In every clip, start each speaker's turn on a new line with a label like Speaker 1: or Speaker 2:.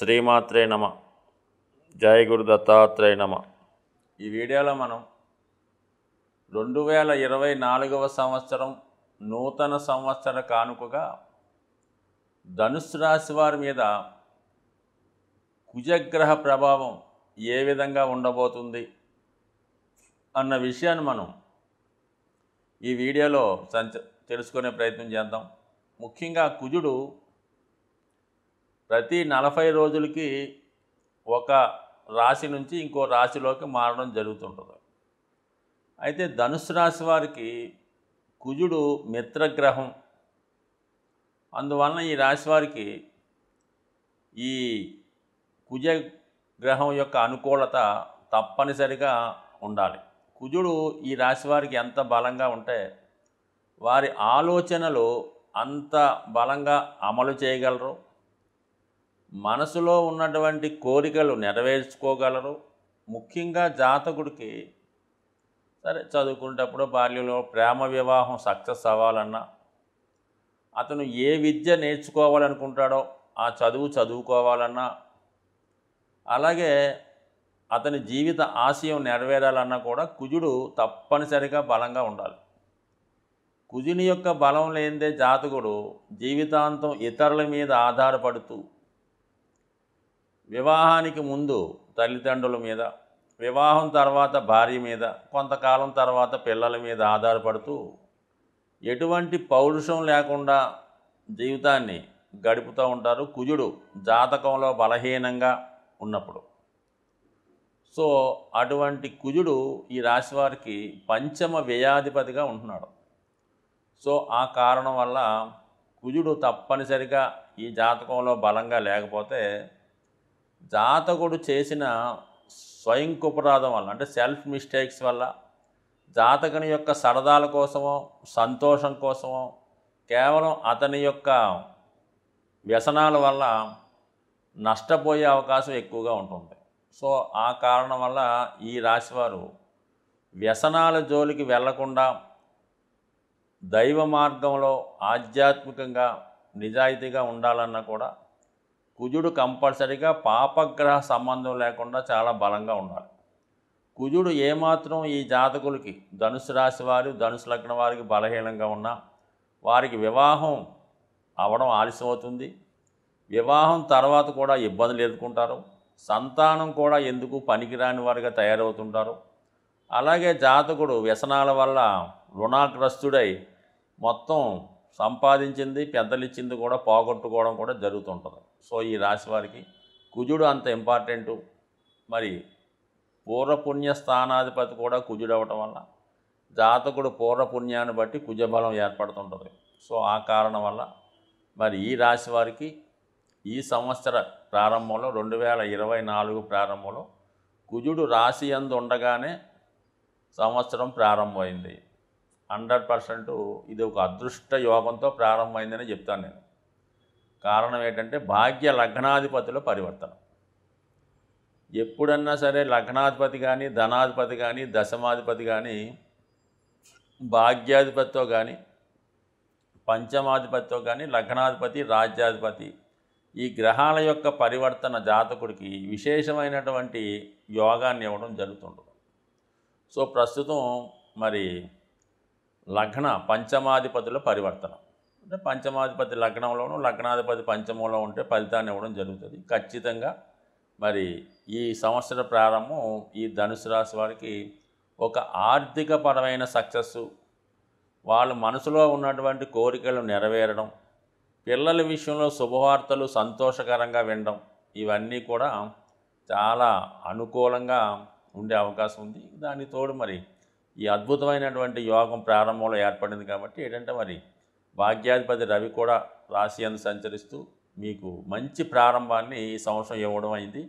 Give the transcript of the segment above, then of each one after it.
Speaker 1: శ్రీమాత్రే నమ. జయ గురు దత్తాత్రేయ నమ. ఈ వీడియోలో మనం 2024వ సంవత్సరం నూతన సంవత్సర కానుకగా ధనుస్సు రాశి వారి మీద కుజగ్రహ ప్రభావం ఏ విధంగా ఉండబోతుంది అన్న విషయాన్ని మనం ఈ వీడియోలో తెలుసుకునే ప్రయత్నం చేద్దాం. ముఖ్యంగా కుజుడు ప్రతి 40 రోజులకి ఒక రాశి నుంచి ఇంకో రాశిలోకి మారడం జరుగుతుంటుంది. అయితే ధనుస్సు రాశి వారికి కుజుడు మిత్రగ్రహం. అందువలన ఈ రాశి వారికి ఈ కుజ గ్రహం యొక్క అనుకూలత తప్పనిసరిగా ఉండాలి. కుజుడు ఈ రాశి వారికి ఎంత బలంగా ఉంటే వారి ఆలోచనలు అంత బలంగా అమలు చేయగలరు. మనసులో ఉన్నటువంటి కోరికలు నెరవేర్చుకోగలరు. ముఖ్యంగా జాతకుడికి సరే చదువుకునేటప్పుడు బాల్యంలో ప్రేమ వివాహం సక్సెస్ అవ్వాలన్నా, అతను ఏ విద్య నేర్చుకోవాలనుకుంటాడో ఆ చదువుకోవాలన్నా, అలాగే అతని జీవిత ఆశయం నెరవేరాలన్నా కూడా కుజుడు తప్పనిసరిగా బలంగా ఉండాలి. కుజుని యొక్క బలం లేనిదే జాతకుడు జీవితాంతం ఇతరుల మీద ఆధారపడుతూ, వివాహానికి ముందు తల్లిదండ్రుల మీద, వివాహం తర్వాత భార్య మీద, కొంతకాలం తర్వాత పిల్లల మీద ఆధారపడుతూ ఎటువంటి పౌరుషం లేకుండా జీవితాన్ని గడుపుతూ ఉంటారు కుజుడు జాతకంలో బలహీనంగా ఉన్నప్పుడు. సో అటువంటి కుజుడు ఈ రాశి వారికి పంచమ వ్యయాధిపతిగా ఉంటున్నాడు. సో ఆ కారణం వల్ల కుజుడు తప్పనిసరిగా ఈ జాతకంలో బలంగా లేకపోతే జాతకుడు చేసిన స్వయంకృపరాధం వల్ల, అంటే సెల్ఫ్ మిస్టేక్స్ వల్ల, జాతకుని యొక్క సరదాల కోసమో సంతోషం కోసమో కేవలం అతని యొక్క వ్యసనాల వల్ల నష్టపోయే అవకాశం ఎక్కువగా ఉంటుంది. సో ఆ కారణం వల్ల ఈ రాశివారు వ్యసనాల జోలికి వెళ్లకుండా దైవ మార్గంలో ఆధ్యాత్మికంగా నిజాయితీగా ఉండాలన్నా కూడా కుజుడు కంపల్సరీగా పాపగ్రహ సంబంధం లేకుండా చాలా బలంగా ఉండాలి. కుజుడు ఏమాత్రం ఈ జాతకులకి ధనుసు రాశి వారు, ధనుసు లగ్నం వారికి బలహీనంగా ఉన్నా వారికి వివాహం అవడం ఆలస్యం అవుతుంది. వివాహం తర్వాత కూడా ఇబ్బందులు ఎదుర్కొంటారు. సంతానం కూడా ఎందుకు పనికిరాని వారిగా తయారవుతుంటారు. అలాగే జాతకుడు వ్యసనాల వల్ల రుణాగ్రస్తుడై మొత్తం సంపాదించింది, పెద్దలిచ్చింది కూడా పోగొట్టుకోవడం కూడా జరుగుతుంటుంది. సో ఈ రాశి వారికి కుజుడు అంత ఇంపార్టెంటు. మరి పూర్వపుణ్య స్థానాధిపతి కూడా కుజుడు అవ్వటం వల్ల జాతకుడు పూర్వపుణ్యాన్ని బట్టి కుజబలం ఏర్పడుతుంటుంది. సో ఆ కారణం వల్ల మరి ఈ రాశి వారికి ఈ సంవత్సర ప్రారంభంలో 2024 ప్రారంభంలో కుజుడు రాశి యందు ఉండగానే సంవత్సరం ప్రారంభమైంది. 100% ఇది ఒక అదృష్ట యోగంతో ప్రారంభమైందని చెప్తాను నేను. కారణం ఏంటంటే భాగ్య లగ్నాధిపతిలో పరివర్తన. ఎప్పుడన్నా సరే లగ్నాధిపతి కానీ, ధనాధిపతి కానీ, దశమాధిపతి కానీ, భాగ్యాధిపతితో కానీ, పంచమాధిపతితో కానీ, లగ్నాధిపతి, రాజ్యాధిపతి ఈ గ్రహాల యొక్క పరివర్తన జాతకుడికి విశేషమైనటువంటి యోగాన్ని ఇవ్వడం జరుగుతుంటుంది. సో ప్రస్తుతం మరి లగ్న పంచమాధిపతిలో పరివర్తన, అంటే పంచమాధిపతి లగ్నంలోనూ లగ్నాధిపతి పంచమంలో ఉంటే ఫలితాన్ని ఇవ్వడం జరుగుతుంది. ఖచ్చితంగా మరి ఈ సంవత్సర ప్రారంభం ఈ ధనుసు రాశి వారికి ఒక ఆర్థికపరమైన సక్సెస్సు, వాళ్ళ మనసులో ఉన్నటువంటి కోరికలు నెరవేరడం, పిల్లల విషయంలో శుభవార్తలు సంతోషకరంగా వినడం, ఇవన్నీ కూడా చాలా అనుకూలంగా ఉండే అవకాశం ఉంది. దానికి తోడు మరి ఈ అద్భుతమైనటువంటి యోగం ప్రారంభంలో ఏర్పడింది కాబట్టి ఏంటంటే మరి భాగ్యాధిపతి రవి కూడా రాశి యందు సంచరిస్తూ మీకు మంచి ప్రారంభాన్ని ఈ సంవత్సరం ఇవ్వడం అయింది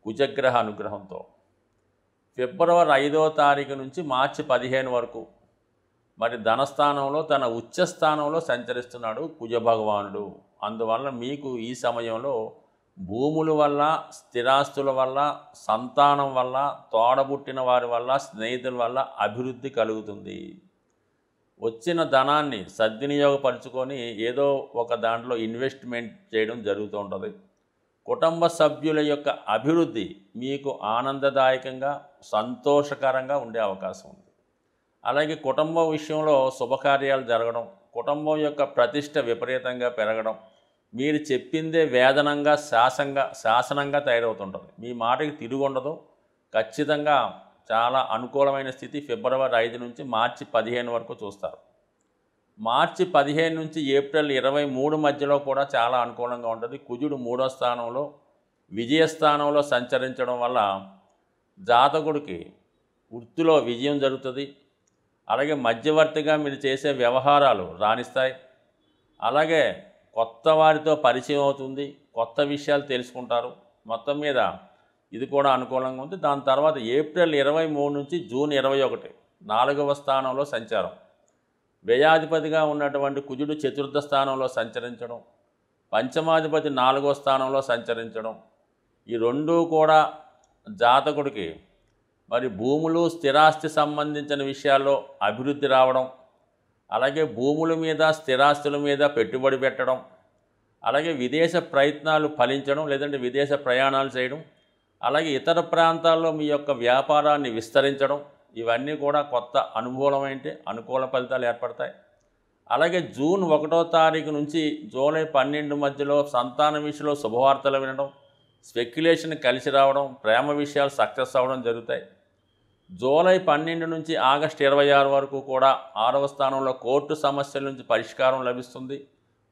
Speaker 1: కుజగ్రహ అనుగ్రహంతో. ఫిబ్రవరి 5వ తారీఖు నుంచి మార్చి 15 వరకు మరి ధనస్థానంలో తన ఉచ్చస్థానంలో సంచరిస్తున్నాడు కుజ భగవానుడు. అందువల్ల మీకు ఈ సమయంలో భూముల వల్ల, స్థిరాస్తుల వల్ల, సంతానం వల్ల, తోడబుట్టిన వారి వల్ల, స్నేహితుల వల్ల అభివృద్ధి కలుగుతుంది. వచ్చిన ధనాన్ని సద్వినియోగపరుచుకొని ఏదో ఒక దాంట్లో ఇన్వెస్ట్మెంట్ చేయడం జరుగుతూ ఉంటుంది. కుటుంబ సభ్యుల యొక్క అభివృద్ధి మీకు ఆనందదాయకంగా సంతోషకరంగా ఉండే అవకాశం ఉంది. అలాగే కుటుంబం విషయంలో శుభకార్యాలు జరగడం, కుటుంబం యొక్క ప్రతిష్ట విపరీతంగా పెరగడం, మీరు చెప్పిందే వేదనంగా శాసనంగా తయారవుతుంటుంది. మీ మాటకి తిరుగుండదు. ఖచ్చితంగా చాలా అనుకూలమైన స్థితి ఫిబ్రవరి 5 నుంచి మార్చి 15 వరకు చూస్తారు. మార్చి 15 నుంచి ఏప్రిల్ 23 మధ్యలో కూడా చాలా అనుకూలంగా ఉంటుంది. కుజుడు 3వ స్థానంలో విజయస్థానంలో సంచరించడం వల్ల జాతకుడికి వృత్తిలో విజయం జరుగుతుంది. అలాగే మధ్యవర్తిగా మీరు చేసే వ్యవహారాలు రాణిస్తాయి. అలాగే కొత్త వారితో పరిచయం అవుతుంది, కొత్త విషయాలు తెలుసుకుంటారు. మొత్తం మీద ఇది కూడా అనుకూలంగా ఉంది. దాని తర్వాత ఏప్రిల్ 23 నుంచి జూన్ 21 4వ స్థానంలో సంచారం. వ్యయాధిపతిగా ఉన్నటువంటి కుజుడు 4వ స్థానంలో సంచరించడం, పంచమాధిపతి 4వ స్థానంలో సంచరించడం, ఈ రెండూ కూడా జాతకుడికి మరి భూములు స్థిరాస్తి సంబంధించిన విషయాల్లో అభివృద్ధి రావడం, అలాగే భూముల మీద స్థిరాస్తుల మీద పెట్టుబడి పెట్టడం, అలాగే విదేశ ప్రయత్నాలు ఫలించడం, లేదంటే విదేశ ప్రయాణాలు చేయడం, అలాగే ఇతర ప్రాంతాల్లో మీ యొక్క వ్యాపారాన్ని విస్తరించడం, ఇవన్నీ కూడా కొత్త అనుకూల ఫలితాలు ఏర్పడతాయి. అలాగే జూన్ 1వ తారీఖు నుంచి జూలై 12 మధ్యలో సంతాన విషయంలో శుభవార్తలు వినడం, స్పెక్యులేషన్ కలిసి రావడం, ప్రేమ విషయాలు సక్సెస్ అవ్వడం జరుగుతాయి. జూలై 12 నుంచి ఆగస్టు 26 వరకు కూడా 6వ స్థానంలో కోర్టు సమస్యల నుంచి పరిష్కారం లభిస్తుంది.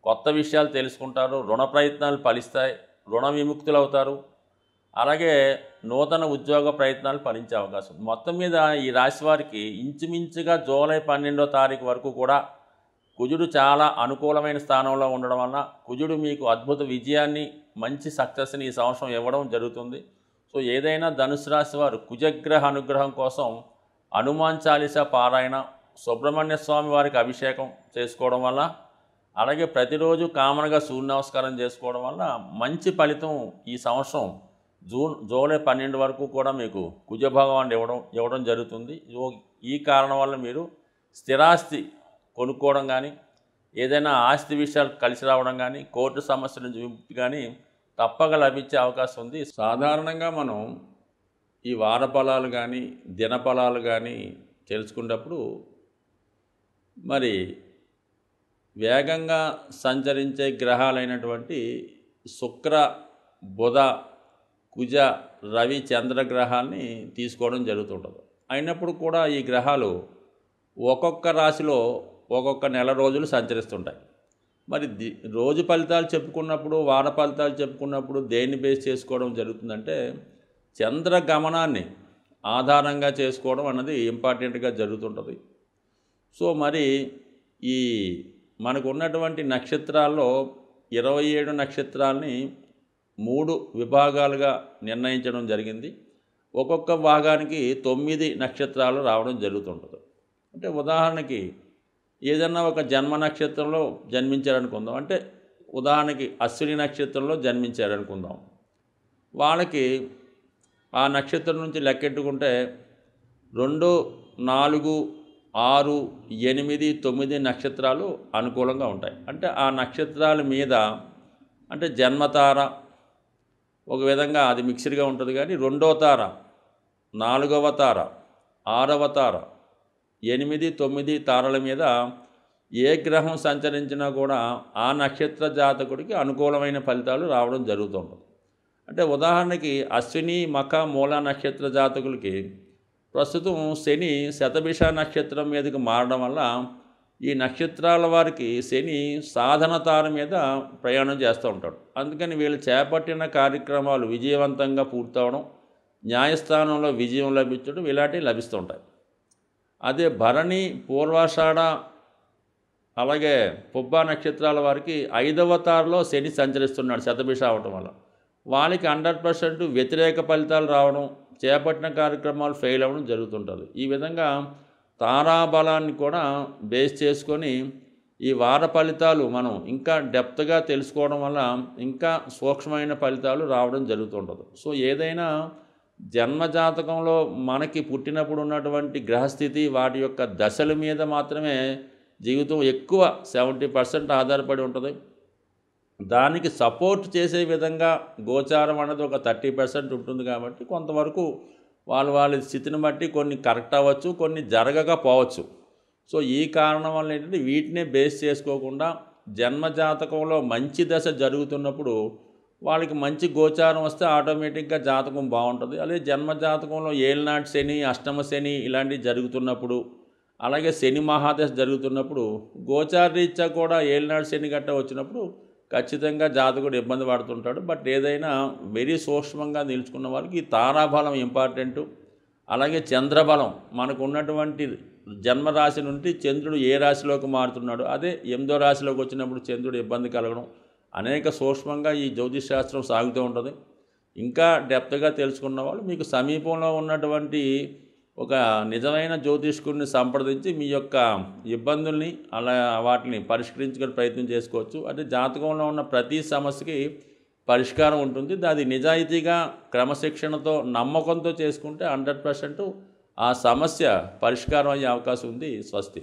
Speaker 1: కొత్త విషయాలు తెలుసుకుంటారు, రుణ ప్రయత్నాలు ఫలిస్తాయి, రుణ విముక్తులు అవుతారు. అలాగే నూతన ఉద్యోగ ప్రయత్నాలు ఫలించే అవకాశం. మొత్తం మీద ఈ రాశి వారికి ఇంచుమించుగా జూలై 12వ తారీఖు వరకు కూడా కుజుడు చాలా అనుకూలమైన స్థానంలో ఉండడం వలన కుజుడు మీకు అద్భుత విజయాన్ని, మంచి సక్సెస్ని ఈ సంవత్సరం ఇవ్వడం జరుగుతుంది. సో ఏదైనా ధనుసు రాశి వారు కుజగ్రహ అనుగ్రహం కోసం హనుమాన్ చాలీసా పారాయణ, సుబ్రహ్మణ్య స్వామి వారికి అభిషేకం చేసుకోవడం వల్ల, అలాగే ప్రతిరోజు కామన్గా సూర్య నమస్కారం చేసుకోవడం వల్ల మంచి ఫలితం ఈ సంవత్సరం జూలై 12 వరకు కూడా మీకు కుజభగవానుడు ఇవ్వడం జరుగుతుంది. ఈ కారణం వల్ల మీరు స్థిరాస్తి కొనుక్కోవడం కానీ, ఏదైనా ఆస్తి విషయాలు కలిసి రావడం కానీ, కోర్టు సమస్యల నుంచి విముక్తి కానీ తప్పక లభించే అవకాశం ఉంది. సాధారణంగా మనం ఈ వార ఫలాలు కానీ, దిన ఫలాలు కానీ తెలుసుకున్నప్పుడు మరి వేగంగా సంచరించే గ్రహాలైనటువంటి శుక్ర, బుధ, కుజ, రవి, చంద్రగ్రహాల్ని తీసుకోవడం జరుగుతుంటుంది. అయినప్పుడు కూడా ఈ గ్రహాలు ఒక్కొక్క రాశిలో ఒక్కొక్క నెల రోజులు సంచరిస్తుంటాయి. మరి రోజు ఫలితాలు చెప్పుకున్నప్పుడు, వార ఫలితాలు చెప్పుకున్నప్పుడు దేన్ని బేస్ చేసుకోవడం జరుగుతుందంటే చంద్ర గమనాన్ని ఆధారంగా చేసుకోవడం అన్నది ఇంపార్టెంట్గా జరుగుతుంటుంది. సో మరి ఈ మనకు ఉన్నటువంటి నక్షత్రాల్లో 27 నక్షత్రాలని 3 విభాగాలుగా నిర్ణయించడం జరిగింది. ఒక్కొక్క భాగానికి 9 నక్షత్రాలు రావడం జరుగుతుంటుంది. అంటే ఉదాహరణకి ఏదన్నా ఒక జన్మ నక్షత్రంలో జన్మించారనుకుందాం, అంటే ఉదాహరణకి అశ్విని నక్షత్రంలో జన్మించారనుకుందాం. వాళ్ళకి ఆ నక్షత్రం నుంచి లెక్కెట్టుకుంటే 2, 4, 6, 8, 9 నక్షత్రాలు అనుకూలంగా ఉంటాయి. అంటే ఆ నక్షత్రాల మీద అంటే జన్మతార ఒక విధంగా అది మిక్స్డ్గా ఉంటుంది. కానీ 2వ తార, 4వ తార, 6వ తార, 8, 9 తారల మీద ఏ గ్రహం సంచరించినా కూడా ఆ నక్షత్ర జాతకుడికి అనుకూలమైన ఫలితాలు రావడం జరుగుతుంటుంది. అంటే ఉదాహరణకి అశ్విని, మఖ, మూల నక్షత్ర జాతకులకి ప్రస్తుతం శని శతభిష నక్షత్రం మీదకి మారడం వల్ల ఈ నక్షత్రాల వారికి శని సాధన తార మీద ప్రయాణం చేస్తూ ఉంటాడు. అందుకని వీళ్ళు చేపట్టిన కార్యక్రమాలు విజయవంతంగా పూర్తవడం, న్యాయస్థానంలో విజయం లభించడం ఇలాంటివి లభిస్తూ ఉంటాయి. అదే భరణి, పూర్వాషాఢ, అలాగే పుబ్బ నక్షత్రాల వారికి 5వ తారలో శని సంచరిస్తున్నాడు శతభిష అవటం వల్ల వాళ్ళకి 100% వ్యతిరేక ఫలితాలు రావడం, చేపట్టిన కార్యక్రమాలు ఫెయిల్ అవ్వడం జరుగుతుంటుంది. ఈ విధంగా తారాబలాన్ని కూడా బేస్ చేసుకొని ఈ వార ఫలితాలు మనం ఇంకా డెప్త్గా తెలుసుకోవడం వల్ల ఇంకా సూక్ష్మమైన ఫలితాలు రావడం జరుగుతుంటుంది. సో ఏదైనా జన్మజాతకంలో మనకి పుట్టినప్పుడు ఉన్నటువంటి గ్రహస్థితి, వాటి యొక్క దశల మీద మాత్రమే జీవితం ఎక్కువ 70% ఆధారపడి ఉంటుంది. దానికి సపోర్ట్ చేసే విధంగా గోచారం అనేది ఒక 30% ఉంటుంది కాబట్టి కొంతవరకు వాళ్ళ స్థితిని బట్టి కొన్ని కరెక్ట్ అవ్వచ్చు, కొన్ని జరగకపోవచ్చు. సో ఈ కారణం వల్ల ఏంటంటే వీటినే బేస్ చేసుకోకుండా జన్మజాతకంలో మంచి దశ జరుగుతున్నప్పుడు వాళ్ళకి మంచి గోచారం వస్తే ఆటోమేటిక్గా జాతకం బాగుంటుంది. అదే జన్మజాతకంలో ఏలినాటి శని, అష్టమ శని ఇలాంటివి జరుగుతున్నప్పుడు, అలాగే శని మహాదశ జరుగుతున్నప్పుడు గోచారరీత్యా కూడా ఏలినాటి శని గట్ట వచ్చినప్పుడు ఖచ్చితంగా జాతకుడు ఇబ్బంది పడుతుంటాడు. బట్ ఏదైనా వెరీ సూక్ష్మంగా నిలుచుకున్న వారికి ఈ తారాబలం ఇంపార్టెంటు. అలాగే చంద్రబలం మనకు ఉన్నటువంటి జన్మరాశి నుండి చంద్రుడు ఏ రాశిలోకి మారుతున్నాడు, అదే 8వ రాశిలోకి వచ్చినప్పుడు చంద్రుడు ఇబ్బంది కలగడం, అనేక సూక్ష్మంగా ఈ జ్యోతిష్ శాస్త్రం సాగుతూ ఉంటుంది. ఇంకా డెప్త్గా తెలుసుకున్న వాళ్ళు మీకు సమీపంలో ఉన్నటువంటి ఒక నిజమైన జ్యోతిష్కుడిని సంప్రదించి మీ యొక్క ఇబ్బందుల్ని అలా వాటిని పరిష్కరించుకునే ప్రయత్నం చేసుకోవచ్చు. అంటే జాతకంలో ఉన్న ప్రతి సమస్యకి పరిష్కారం ఉంటుంది. అది నిజాయితీగా క్రమశిక్షణతో నమ్మకంతో చేసుకుంటే 100% ఆ సమస్య పరిష్కారం అయ్యే అవకాశం ఉంది. స్వస్తి.